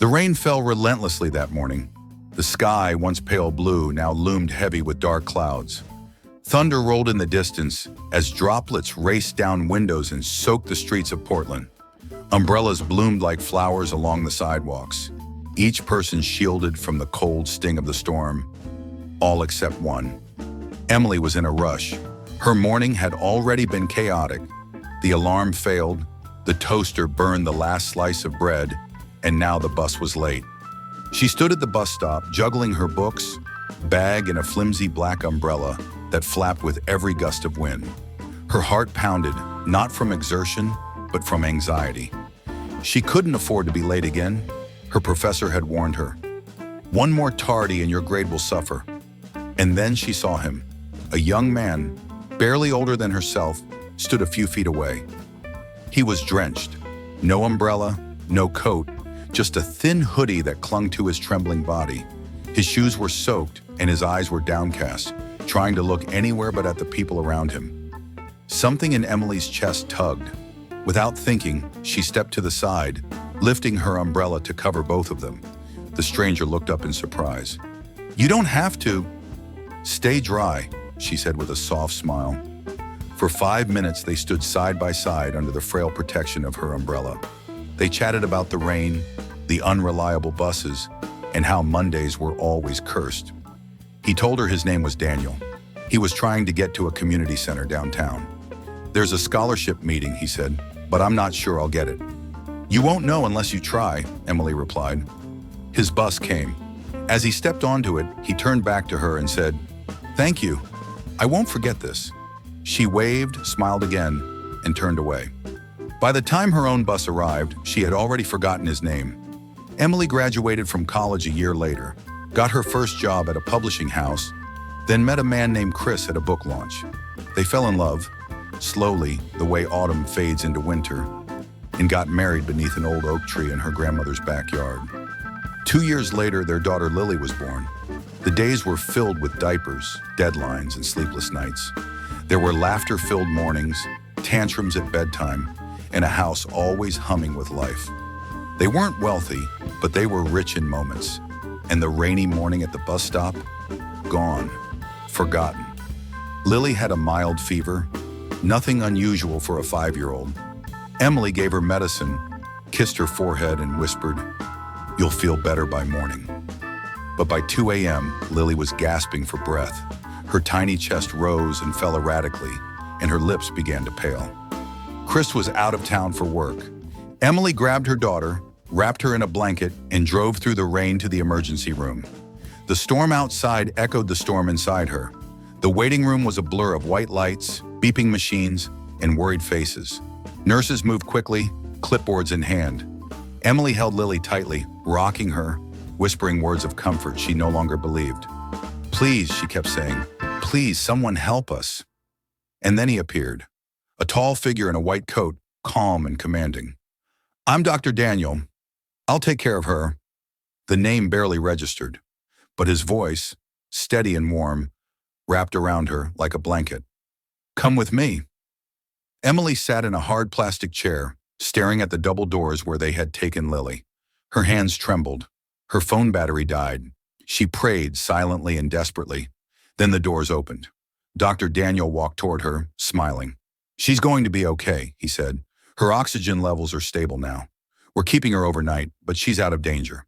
The rain fell relentlessly that morning. The sky, once pale blue, now loomed heavy with dark clouds. Thunder rolled in the distance as droplets raced down windows and soaked the streets of Portland. Umbrellas bloomed like flowers along the sidewalks, each person shielded from the cold sting of the storm, all except one. Emily was in a rush. Her morning had already been chaotic. The alarm failed, the toaster burned the last slice of bread, and now the bus was late. She stood at the bus stop, juggling her books, bag, and a flimsy black umbrella that flapped with every gust of wind. Her heart pounded, not from exertion, but from anxiety. She couldn't afford to be late again. Her professor had warned her. One more tardy and your grade will suffer. And then she saw him. A young man, barely older than herself, stood a few feet away. He was drenched. No umbrella, no coat, just a thin hoodie that clung to his trembling body. His shoes were soaked and his eyes were downcast, trying to look anywhere but at the people around him. Something in Emily's chest tugged. Without thinking, she stepped to the side, lifting her umbrella to cover both of them. The stranger looked up in surprise. "You don't have to." "Stay dry," she said with a soft smile. For 5 minutes, they stood side by side under the frail protection of her umbrella. They chatted about the rain, the unreliable buses, and how Mondays were always cursed. He told her his name was Daniel. He was trying to get to a community center downtown. "There's a scholarship meeting," he said, "but I'm not sure I'll get it." "You won't know unless you try," Emily replied. His bus came. As he stepped onto it, he turned back to her and said, "Thank you. I won't forget this." She waved, smiled again, and turned away. By the time her own bus arrived, she had already forgotten his name. Emily graduated from college a year later, got her first job at a publishing house, then met a man named Chris at a book launch. They fell in love, slowly, the way autumn fades into winter, and got married beneath an old oak tree in her grandmother's backyard. 2 years later, their daughter Lily was born. The days were filled with diapers, deadlines, and sleepless nights. There were laughter-filled mornings, tantrums at bedtime, and a house always humming with life. They weren't wealthy, but they were rich in moments. And the rainy morning at the bus stop? Gone. Forgotten. Lily had a mild fever, nothing unusual for a 5-year-old. Emily gave her medicine, kissed her forehead, and whispered, "You'll feel better by morning." But by 2 a.m., Lily was gasping for breath. Her tiny chest rose and fell erratically, and her lips began to pale. Chris was out of town for work. Emily grabbed her daughter, wrapped her in a blanket, and drove through the rain to the emergency room. The storm outside echoed the storm inside her. The waiting room was a blur of white lights, beeping machines, and worried faces. Nurses moved quickly, clipboards in hand. Emily held Lily tightly, rocking her, whispering words of comfort she no longer believed. "Please," she kept saying, "please, someone help us." And then he appeared, a tall figure in a white coat, calm and commanding. "I'm Dr. Daniel. I'll take care of her." The name barely registered, but his voice, steady and warm, wrapped around her like a blanket. "Come with me." Emily sat in a hard plastic chair, staring at the double doors where they had taken Lily. Her hands trembled. Her phone battery died. She prayed silently and desperately. Then the doors opened. Dr. Daniel walked toward her, smiling. "She's going to be okay," he said. "Her oxygen levels are stable now. We're keeping her overnight, but she's out of danger."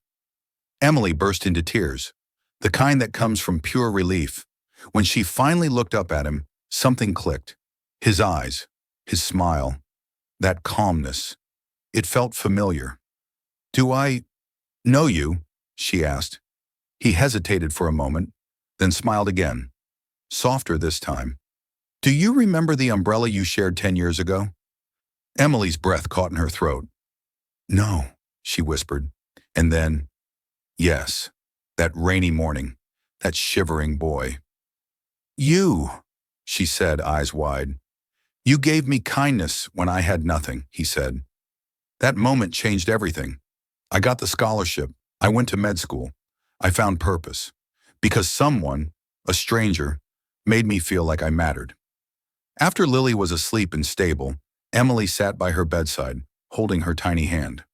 Emily burst into tears, the kind that comes from pure relief. When she finally looked up at him, something clicked. His eyes, his smile, that calmness. It felt familiar. "Do I know you?" she asked. He hesitated for a moment, then smiled again, softer this time. "Do you remember the umbrella you shared 10 years ago?" Emily's breath caught in her throat. "No," she whispered, and then, "Yes, that rainy morning, that shivering boy." "You," she said, eyes wide. "You gave me kindness when I had nothing," he said. "That moment changed everything. I got the scholarship. I went to med school. I found purpose. Because someone, a stranger, made me feel like I mattered." After Lily was asleep and stable, Emily sat by her bedside, holding her tiny hand.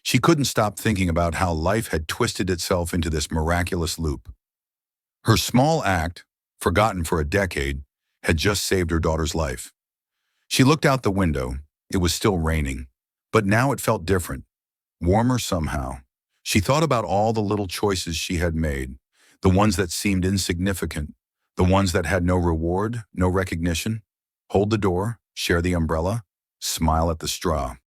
She couldn't stop thinking about how life had twisted itself into this miraculous loop. Her small act, forgotten for a decade, had just saved her daughter's life. She looked out the window. It was still raining, but now it felt different, warmer somehow. She thought about all the little choices she had made, the ones that seemed insignificant, the ones that had no reward, no recognition. Hold the door, share the umbrella, smile at the straw.